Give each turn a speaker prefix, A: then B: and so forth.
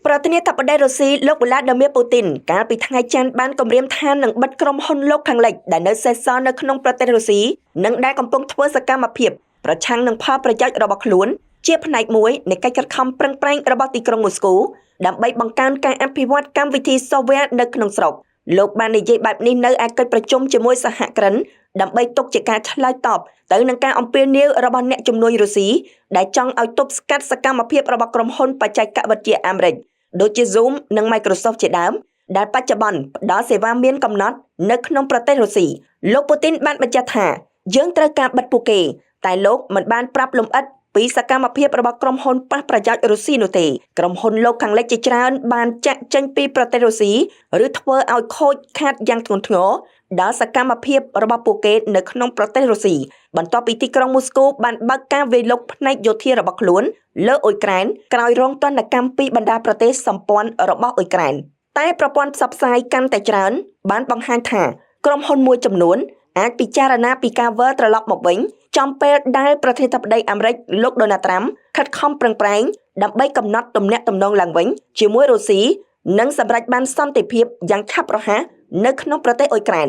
A: ប្រធានាធិបតីរុស្ស៊ីលោកវ្លាឌីមៀពូទីនកាលពីថ្ងៃច័ន្ទបានគម្រាមថានឹងបិទក្រុមហ៊ុនលោកខាងលិចដែលនៅសេសសល់នៅក្នុងប្រទេសរុស្ស៊ីនិងដែលកំពុងធ្វើសកម្មភាពប្រឆាំងនឹងផលប្រយោជន៍របស់ខ្លួនជាផ្នែកមួយនៃកិច្ចខិតខំប្រឹងប្រែងរបស់ទីក្រុងមូស្គូដើម្បីបង្កើនការអភិវឌ្ឍកម្មវិធី software នៅក្នុងស្រុកលោកបាននិយាយបែបនេះនៅឯកិច្ចប្រជុំជាមួយសហគ្រិនដើម្បីទុកជាការឆ្លើយតបទៅនឹងការអំពាវនាវរបស់អ្នកជំនួយរុស្ស៊ីដែលចង់ឲ្យទប់ស្កាត់សកម្មភាពរបស់ក្រុមហ៊ុនបច្ចេកវិទ្យាអាមេរិកដូចជា Zoom និង Microsoft ជាដើមដែលបច្ចុប្បន្នផ្ដល់សេវាមានកំណត់នៅក្នុងប្រទេសរុស្ស៊ីលោកពូទីនបានបញ្ជាក់ថាយើងត្រូវការបិទពួកគេតែលោកមិនបានប្រាប់លម្អិតពីសកម្មភាពរបស់ក្រុមហ៊ុនប៉ះប្រយោជន៍រុស្ស៊ីនោះទេក្រុមហ៊ុនលោកខាងលិចជាច្រើនបានចាក់ចេញពីប្រទេសរុស្ស៊ីឬធ្វើឲ្យខូចខាតយ៉ាងធ្ងន់ធ្ងរដល់សកម្មភាពរបស់ពួកគេនៅក្នុងប្រទេសរុស្ស៊ីបន្ទាប់ពីទីក្រុងមូស្គូបានបើកការវាយលុកផ្នែកយោធារបស់ខ្លួនលើអ៊ុយក្រែនក្រោយរងទណ្ឌកម្មពីបណ្ដាប្រទេសសម្ព័ន្ធរបស់អ៊ុយក្រែនតែប្រព័ន្ធផ្សព្វផ្សាយកាន់តែច្រើនបានបង្ហាញថាក្រុមហ៊ុនមួយចំនួនអាចពិចារណាពីការវិលត្រឡប់មកវិញចំពេលដែលប្រធានាធិបតីអាមេរិកលោកដូណាល់ត្រាំខិតខំប្រឹងប្រែងដើម្បីកំណត់ទំនាក់ទំនងឡើងវិញជាមួយរុស្ស៊ីនិងសម្រេចបានសន្តិភាពយ៉ាងឆាប់រហ័សនៅក្នុងប្រទេសអ៊ុយក្រែន